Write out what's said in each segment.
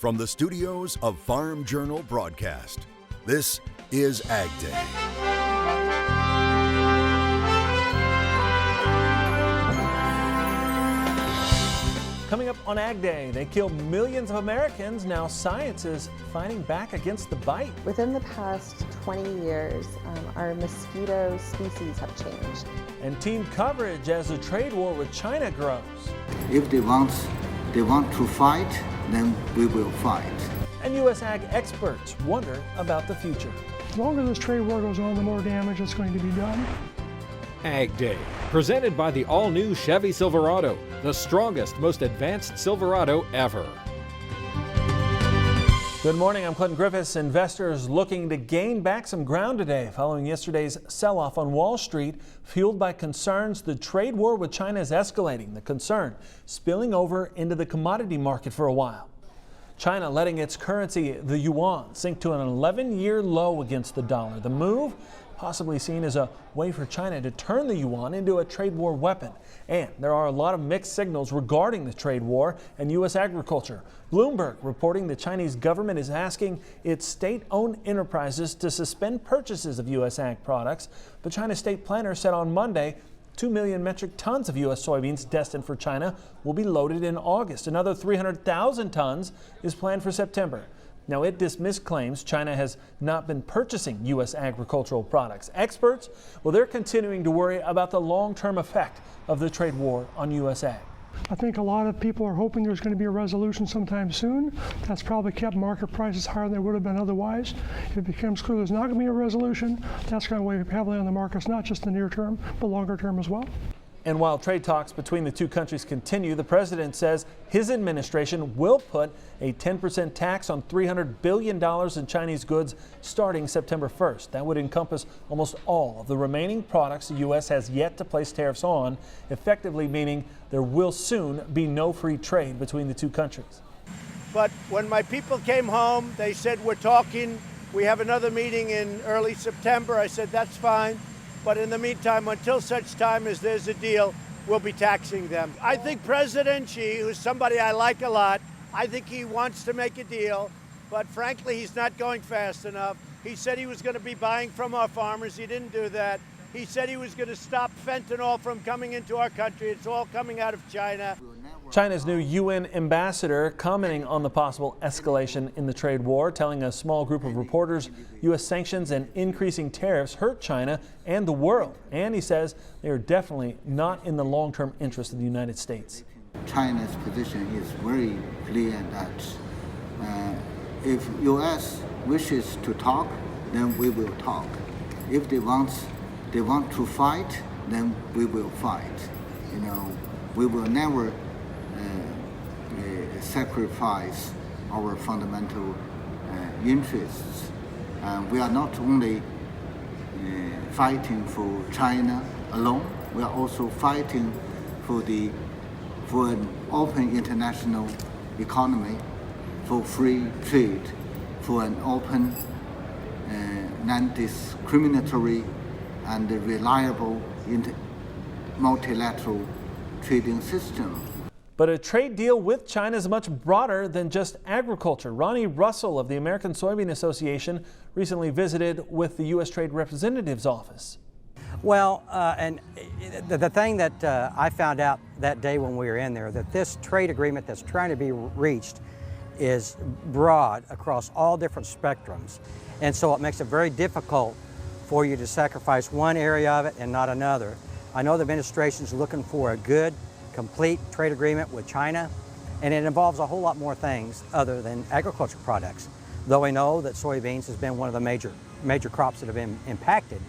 From the studios of Farm Journal Broadcast, this is AgDay. Coming up on AgDay, they kill millions of Americans. Now science is fighting back against the bite. Within the past 20 years, our mosquito species have changed. And team coverage as the trade war with China grows. If they want to fight, then we will fight. And U.S. ag experts wonder about the future. The longer this trade war goes on, the more damage that's going to be done. AgDay, presented by the all-new Chevy Silverado, the strongest, most advanced Silverado ever. Good morning, I'm Clinton Griffiths. Investors looking to gain back some ground today following yesterday's sell-off on Wall Street, fueled by concerns the trade war with China is escalating. The concern spilling over into the commodity market for a while. China letting its currency, the yuan, sink to an 11-year low against the dollar. The move possibly seen as a way for China to turn the yuan into a trade war weapon. And there are a lot of mixed signals regarding the trade war and U.S. agriculture. Bloomberg reporting the Chinese government is asking its state-owned enterprises to suspend purchases of U.S. ag products. But China's state planner said on Monday 2 million metric tons of U.S. soybeans destined for China will be loaded in August. Another 300,000 tons is planned for September. Now, it dismissed claims China has not been purchasing U.S. agricultural products. Experts, well, they're continuing to worry about the long-term effect of the trade war on U.S. ag. I think a lot of people are hoping there's going to be a resolution sometime soon. That's probably kept market prices higher than they would have been otherwise. If it becomes clear there's not going to be a resolution, that's going to weigh heavily on the markets, not just the near term, but longer term as well. And while trade talks between the two countries continue, the president says his administration will put a 10% tax on $300 billion in Chinese goods starting September 1st. That would encompass almost all of the remaining products the U.S. has yet to place tariffs on, effectively meaning there will soon be no free trade between the two countries. But when my people came home, they said, we're talking, we have another meeting in early September. I said, that's fine. But in the meantime, until such time as there's a deal, we'll be taxing them. I think President Xi, who's somebody I like a lot, I think he wants to make a deal, but frankly, he's not going fast enough. He said he was going to be buying from our farmers. He didn't do that. He said he was going to stop fentanyl from coming into our country. It's all coming out of China. China's new UN ambassador commenting on the possible escalation in the trade war, telling a small group of reporters U.S. sanctions and increasing tariffs hurt China and the world. And he says they are definitely not in the long-term interest of the United States. China's position is very clear that if U.S. wishes to talk, then we will talk. If they want to fight, then we will fight. You know, we will never sacrifice our fundamental interests. We are not only fighting for China alone, we are also fighting for an open international economy, for free trade, for an open, non-discriminatory and reliable multilateral trading system. But a trade deal with China is much broader than just agriculture. Ronnie Russell of the American Soybean Association recently visited with the U.S. Trade Representative's office. Well, and the thing that I found out that day when we were in there, that this trade agreement that's trying to be reached is broad across all different spectrums. And so it makes it very difficult for you to sacrifice one area of it and not another. I know the administration's looking for a good, complete trade agreement with China, and it involves a whole lot more things other than agriculture products. Though we know that soybeans has been one of the major crops that have been impacted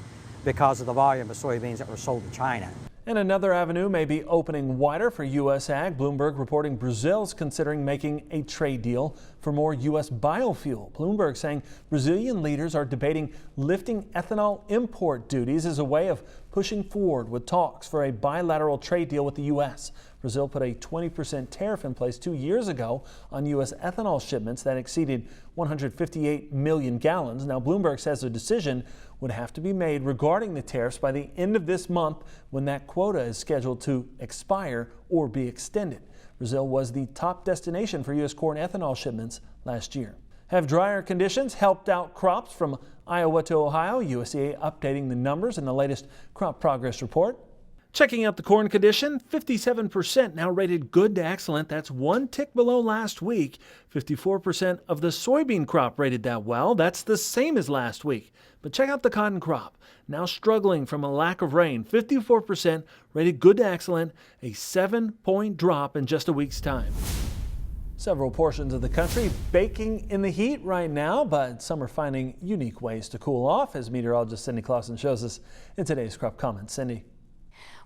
because of the volume of soybeans that were sold to China. And another avenue may be opening wider for U.S. ag. Bloomberg reporting Brazil's considering making a trade deal for more U.S. biofuel. Bloomberg saying Brazilian leaders are debating lifting ethanol import duties as a way of pushing forward with talks for a bilateral trade deal with the U.S. Brazil put a 20% tariff in place 2 years ago on U.S. ethanol shipments that exceeded 158 million gallons. Now, Bloomberg says a decision would have to be made regarding the tariffs by the end of this month, when that quota is scheduled to expire or be extended. Brazil was the top destination for U.S. corn ethanol shipments last year. Have drier conditions helped out crops from Iowa to Ohio? USDA updating the numbers in the latest crop progress report. Checking out the corn condition, 57% now rated good to excellent. That's one tick below last week. 54% of the soybean crop rated that well. That's the same as last week. But check out the cotton crop. Now struggling from a lack of rain. 54% rated good to excellent, a 7-point drop in just a week's time. Several portions of the country baking in the heat right now, but some are finding unique ways to cool off, as meteorologist Cindy Clausen shows us in today's Crop Comments. Cindy.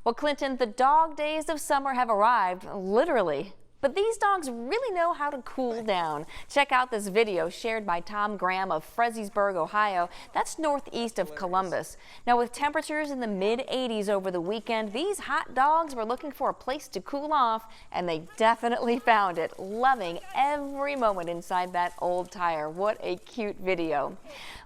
Well, Clinton, the dog days of summer have arrived, literally. But these dogs really know how to cool down. Check out this video shared by Tom Graham of Fredericksburg, Ohio. That's northeast of Columbus. Now, with temperatures in the mid-80s over the weekend, these hot dogs were looking for a place to cool off, and they definitely found it, loving every moment inside that old tire. What a cute video.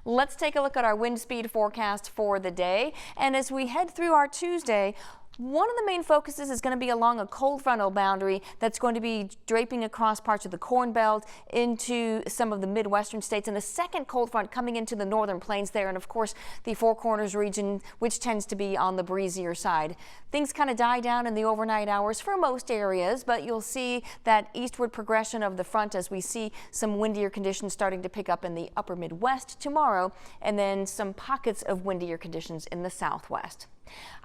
Let's take a look at our wind speed forecast for the day. And as we head through our Tuesday, one of the main focuses is going to be along a cold frontal boundary that's going to be draping across parts of the Corn Belt into some of the Midwestern states, and a second cold front coming into the northern plains there, and of course the Four Corners region, which tends to be on the breezier side. Things kind of die down in the overnight hours for most areas, but you'll see that eastward progression of the front as we see some windier conditions starting to pick up in the upper Midwest tomorrow, and then some pockets of windier conditions in the southwest.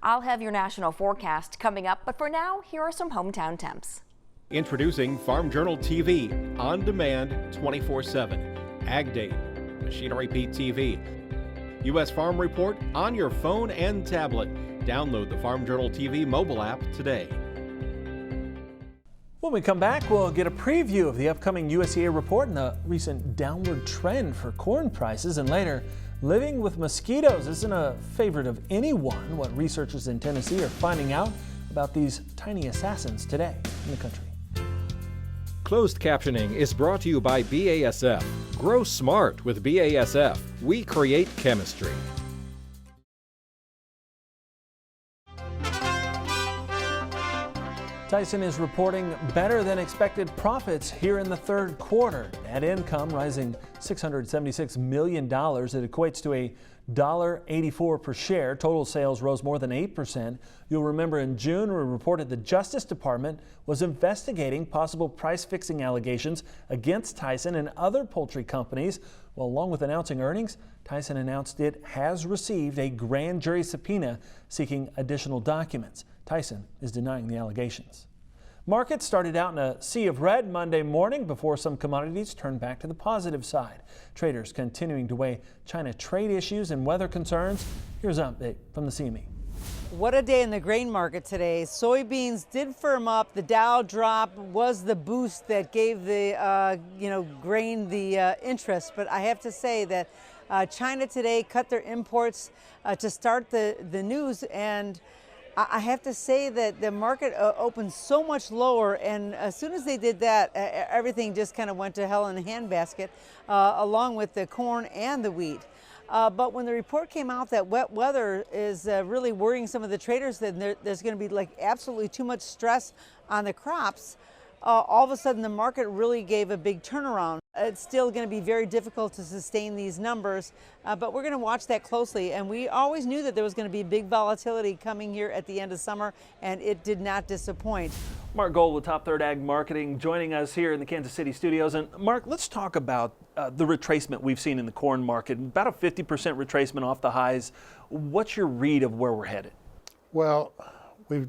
I'll have your national forecast coming up, but for now, here are some hometown temps. Introducing Farm Journal TV, on demand 24/7. AgDay, Machinery Pete TV. U.S. Farm Report on your phone and tablet. Download the Farm Journal TV mobile app today. When we come back, we'll get a preview of the upcoming USDA report and the recent downward trend for corn prices, and later, living with mosquitoes isn't a favorite of anyone. What researchers in Tennessee are finding out about these tiny assassins today in the country. Closed captioning is brought to you by BASF. Grow smart with BASF. We create chemistry. Tyson is reporting better than expected profits here in the third quarter. Net income rising $676 million. It equates to a $1.84 per share. Total sales rose more than 8%. You'll remember in June we reported the Justice Department was investigating possible price fixing allegations against Tyson and other poultry companies. Well, along with announcing earnings, Tyson announced it has received a grand jury subpoena seeking additional documents. Tyson is denying the allegations. Markets started out in a sea of red Monday morning before some commodities turned back to the positive side. Traders continuing to weigh China trade issues and weather concerns. Here's an update from the CME. What a day in the grain market today. Soybeans did firm up. The Dow drop was the boost that gave the grain the interest. But I have to say that China today cut their imports to start the news, and I have to say that the market opened so much lower, and as soon as they did that, everything just kind of went to hell in a handbasket, along with the corn and the wheat. But when the report came out that wet weather is really worrying some of the traders, that there's going to be like absolutely too much stress on the crops, all of a sudden the market really gave a big turnaround. It's still going to be very difficult to sustain these numbers, but we're going to watch that closely. And we always knew that there was going to be big volatility coming here at the end of summer, and it did not disappoint. Mark Gold with Top Third Ag Marketing joining us here in the Kansas City studios. And Mark, let's talk about the retracement we've seen in the corn market. About a 50% retracement off the highs. What's your read of where we're headed? Well, we've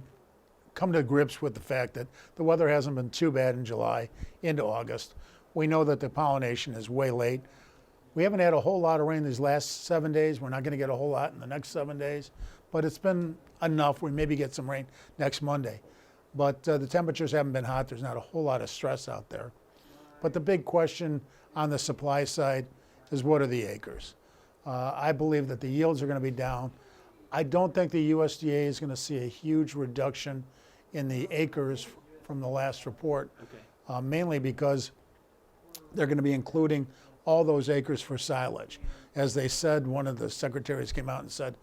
come to grips with the fact that the weather hasn't been too bad in July into August. We know that the pollination is way late. We haven't had a whole lot of rain these last 7 days. We're not going to get a whole lot in the next 7 days, but it's been enough. We maybe get some rain next Monday. But the temperatures haven't been hot. There's not a whole lot of stress out there. But the big question on the supply side is, what are the acres? I believe that the yields are going to be down. I don't think the USDA is going to see a huge reduction in the acres from the last report, mainly because they're going to be including all those acres for silage. As they said, one of the secretaries came out and said,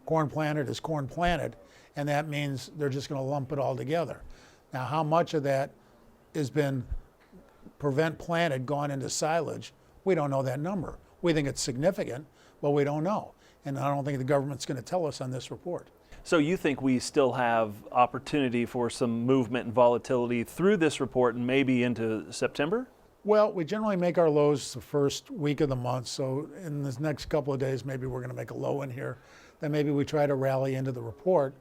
corn planted is corn planted, and that means they're just going to lump it all together. Now, how much of that has been prevent planted gone into silage, we don't know that number. We think it's significant, but we don't know. And I don't think the government's going to tell us on this report. So you think we still have opportunity for some movement and volatility through this report and maybe into September? Well, we generally make our lows the first week of the month, so in this next couple of days, maybe we're going to make a low in here. Then maybe we try to rally into the report.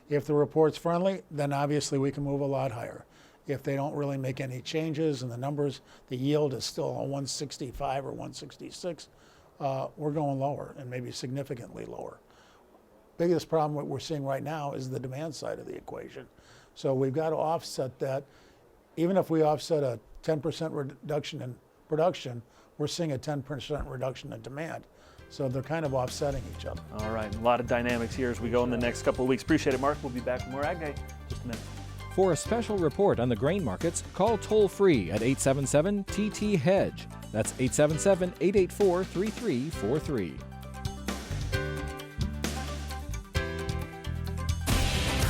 If the report's friendly, then obviously we can move a lot higher. If they don't really make any changes and the numbers, the yield is still on 165 or 166, we're going lower and maybe significantly lower. Biggest problem what we're seeing right now is the demand side of the equation. So we've got to offset that. Even if we offset a 10% reduction in production, we're seeing a 10% reduction in demand. So they're kind of offsetting each other. All right, a lot of dynamics here as we go in the next couple of weeks. Appreciate it, Mark. We'll be back with more Ag Day in just a minute. For a special report on the grain markets, call toll-free at 877-TT-HEDGE. That's 877-884-3343.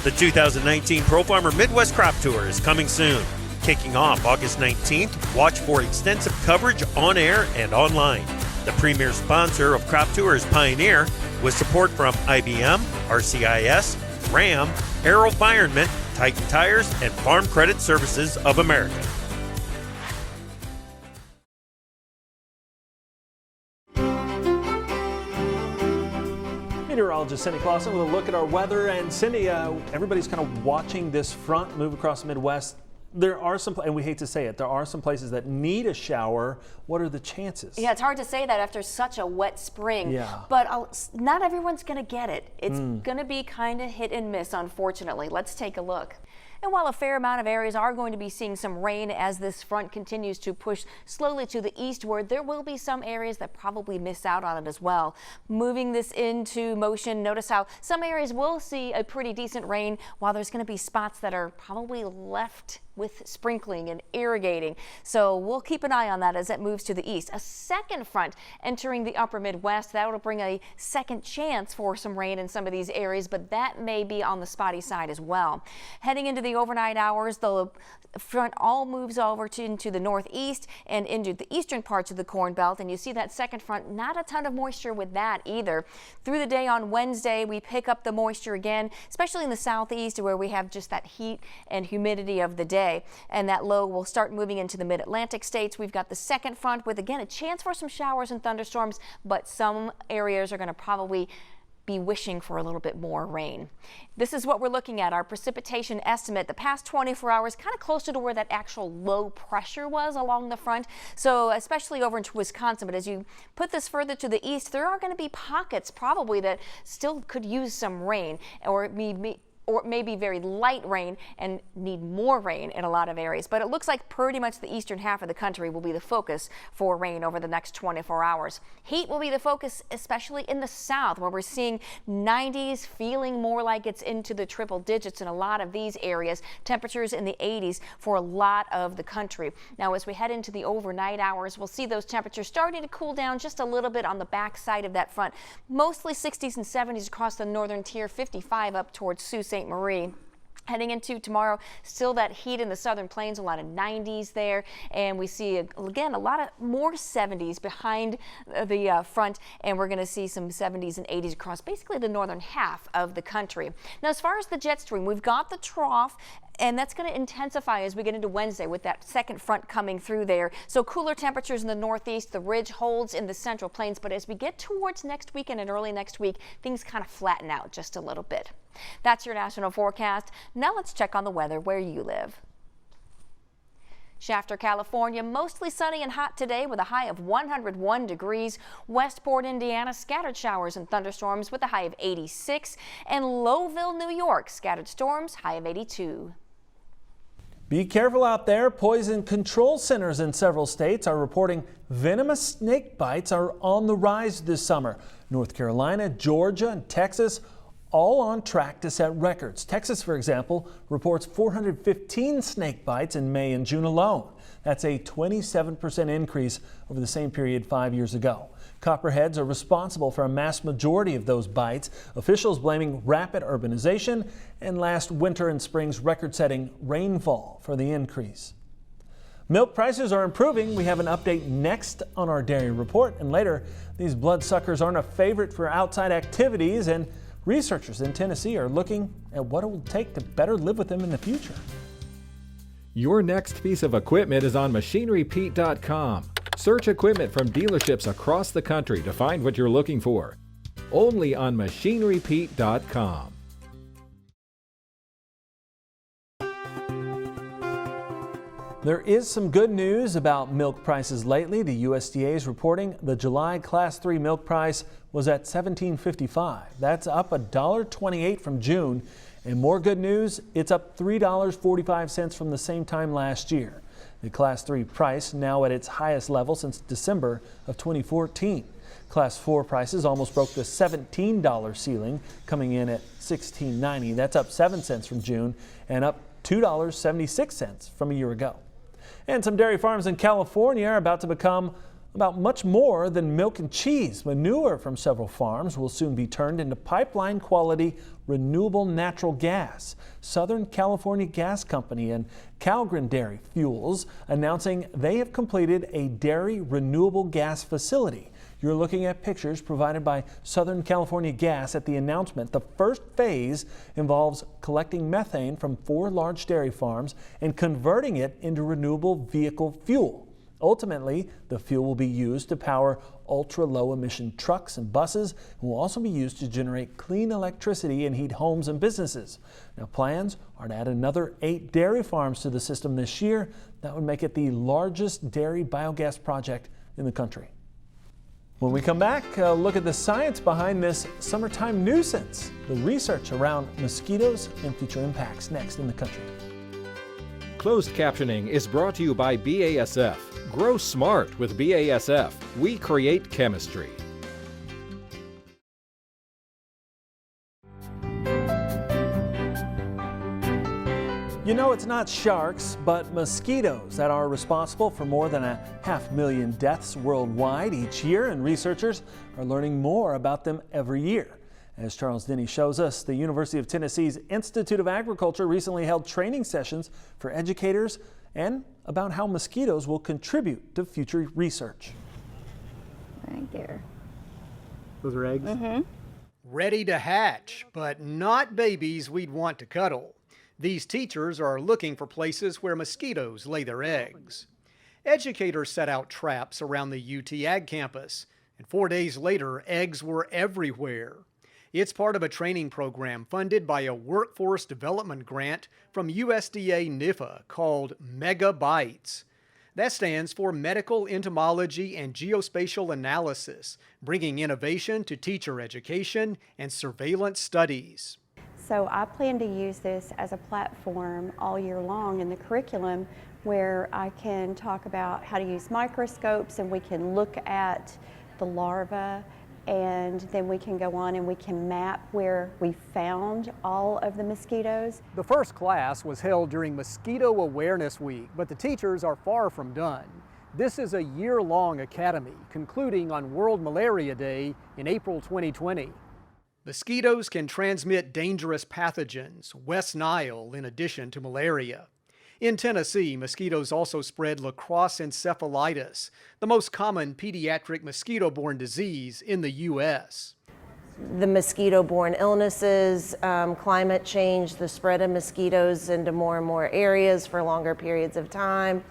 The 2019 Pro Farmer Midwest Crop Tour is coming soon. Kicking off August 19th, watch for extensive coverage on air and online. The premier sponsor of Crop Tour is Pioneer, with support from IBM, RCIS, RAM, AeroVironment, Titan Tires, and Farm Credit Services of America. Meteorologist Cindy Clausen with a look at our weather. And Cindy, everybody's kind of watching this front move across the Midwest. There are some, and we hate to say it, there are some places that need a shower. What are the chances? Yeah, it's hard to say that after such a wet spring. Yeah. But not everyone's going to get it. It's going to be kind of hit and miss, unfortunately. Let's take a look. And while a fair amount of areas are going to be seeing some rain as this front continues to push slowly to the eastward, there will be some areas that probably miss out on it as well. Moving this into motion, notice how some areas will see a pretty decent rain, while there's going to be spots that are probably left with sprinkling and irrigating. So we'll keep an eye on that as it moves to the east. A second front entering the upper Midwest, that will bring a second chance for some rain in some of these areas, but that may be on the spotty side as well. Heading into the overnight hours, the front all moves over into the northeast and into the eastern parts of the Corn Belt, and you see that second front, not a ton of moisture with that either. Through the day on Wednesday, we pick up the moisture again, especially in the southeast where we have just that heat and humidity of the day. And that low will start moving into the mid-Atlantic states. We've got the second front with, again, a chance for some showers and thunderstorms, but some areas are going to probably be wishing for a little bit more rain. This is what we're looking at, our precipitation estimate. The past 24 hours, kind of closer to where that actual low pressure was along the front. So especially over into Wisconsin, but as you put this further to the east, there are going to be pockets probably that still could use some rain, or maybe very light rain and need more rain in a lot of areas. But it looks like pretty much the eastern half of the country will be the focus for rain over the next 24 hours. Heat will be the focus, especially in the south, where we're seeing 90s, feeling more like it's into the triple digits in a lot of these areas. Temperatures in the 80s for a lot of the country. Now, as we head into the overnight hours, we'll see those temperatures starting to cool down just a little bit on the back side of that front. Mostly 60s and 70s across the northern tier, 55 up towards Sault Ste. Marie. Heading into tomorrow, still that heat in the southern plains, a lot of 90s there, and we see again a lot of more 70s behind the front, and we're going to see some 70s and 80s across basically the northern half of the country. Now, as far as the jet stream, we've got the trough, and that's going to intensify as we get into Wednesday with that second front coming through there. So cooler temperatures in the northeast, the ridge holds in the central plains, but as we get towards next weekend and early next week, things kind of flatten out just a little bit. That's your national forecast. Now let's check on the weather where you live. Shafter, California, mostly sunny and hot today with a high of 101 degrees. Westport, Indiana, scattered showers and thunderstorms with a high of 86. And Lowville, New York, scattered storms, high of 82. Be careful out there. Poison control centers in several states are reporting venomous snake bites are on the rise this summer. North Carolina, Georgia, and Texas all on track to set records. Texas, for example, reports 415 snake bites in May and June alone. That's a 27% increase over the same period 5 years ago. Copperheads are responsible for a mass majority of those bites, officials blaming rapid urbanization and last winter and spring's record-setting rainfall for the increase. Milk prices are improving. We have an update next on our dairy report. And later, these bloodsuckers aren't a favorite for outside activities, and researchers in Tennessee are looking at what it will take to better live with them in the future. Your next piece of equipment is on MachineryPete.com. Search equipment from dealerships across the country to find what you're looking for. Only on MachineryPete.com. There is some good news about milk prices lately. The USDA is reporting the July Class 3 milk price was at $17.55. That's up $1.28 from June. And more good news, it's up $3.45 from the same time last year. The Class 3 price now at its highest level since December of 2014. Class 4 prices almost broke the $17 ceiling, coming in at $16.90. That's up 7 cents from June and up $2.76 from a year ago. And some dairy farms in California are about to become about much more than milk and cheese. Manure from several farms will soon be turned into pipeline quality renewable natural gas. Southern California Gas Company and Calgren Dairy Fuels announcing they have completed a dairy renewable gas facility. You're looking at pictures provided by Southern California Gas at the announcement. The first phase involves collecting methane from 4 large dairy farms and converting it into renewable vehicle fuel. Ultimately, the fuel will be used to power ultra-low emission trucks and buses and will also be used to generate clean electricity and heat homes and businesses. Now, plans are to add another 8 dairy farms to the system this year. That would make it the largest dairy biogas project in the country. When we come back, look at the science behind this summertime nuisance, the research around mosquitoes and future impacts next in the country. Closed captioning is brought to you by BASF. Grow smart with BASF. We create chemistry. You know, it's not sharks, but mosquitoes that are responsible for more than 500,000 deaths worldwide each year, and researchers are learning more about them every year. As Charles Denny shows us, the University of Tennessee's Institute of Agriculture recently held training sessions for educators and about how mosquitoes will contribute to future research. Right there. Those are eggs? Mm-hmm. Ready to hatch, but not babies we'd want to cuddle. These teachers are looking for places where mosquitoes lay their eggs. Educators set out traps around the UT Ag campus, and 4 days later, eggs were everywhere. It's part of a training program funded by a workforce development grant from USDA NIFA called Megabytes. That stands for Medical Entomology and Geospatial Analysis, bringing innovation to teacher education and surveillance studies. So I plan to use this as a platform all year long in the curriculum where I can talk about how to use microscopes, and we can look at the larvae, and then we can go on and we can map where we found all of the mosquitoes. The first class was held during Mosquito Awareness Week, but the teachers are far from done. This is a year-long academy concluding on World Malaria Day in April 2020. Mosquitoes can transmit dangerous pathogens, West Nile in addition to malaria. In Tennessee, mosquitoes also spread La Crosse encephalitis, the most common pediatric mosquito-borne disease in the U.S. The mosquito-borne illnesses, climate change, the spread of mosquitoes into more and more areas for longer periods of time.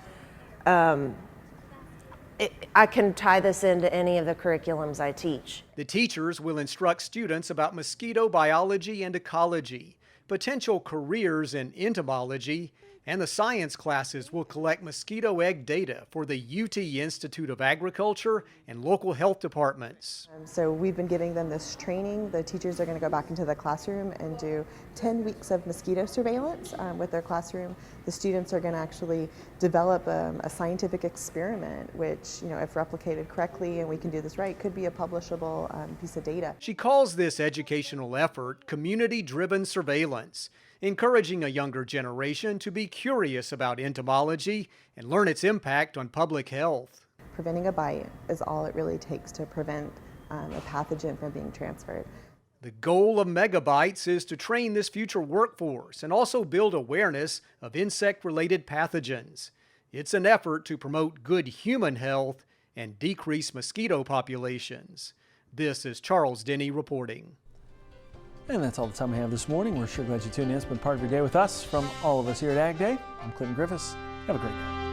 I can tie this into any of the curriculums I teach. The teachers will instruct students about mosquito biology and ecology, potential careers in entomology, and the science classes will collect mosquito egg data for the UT Institute of Agriculture and local health departments. So we've been giving them this training. The teachers are going to go back into the classroom and do 10 weeks of mosquito surveillance with their classroom. The students are going to actually develop a scientific experiment, which, you know, if replicated correctly and we can do this right, could be a publishable piece of data. She calls this educational effort community-driven surveillance, encouraging a younger generation to be curious about entomology and learn its impact on public health. Preventing a bite is all it really takes to prevent a pathogen from being transferred. The goal of Megabytes is to train this future workforce and also build awareness of insect-related pathogens. It's an effort to promote good human health and decrease mosquito populations. This is Charles Denny reporting. And that's all the time we have this morning. We're sure glad you tuned in. It's been part of your day with us. From all of us here at AgDay, I'm Clinton Griffiths. Have a great day.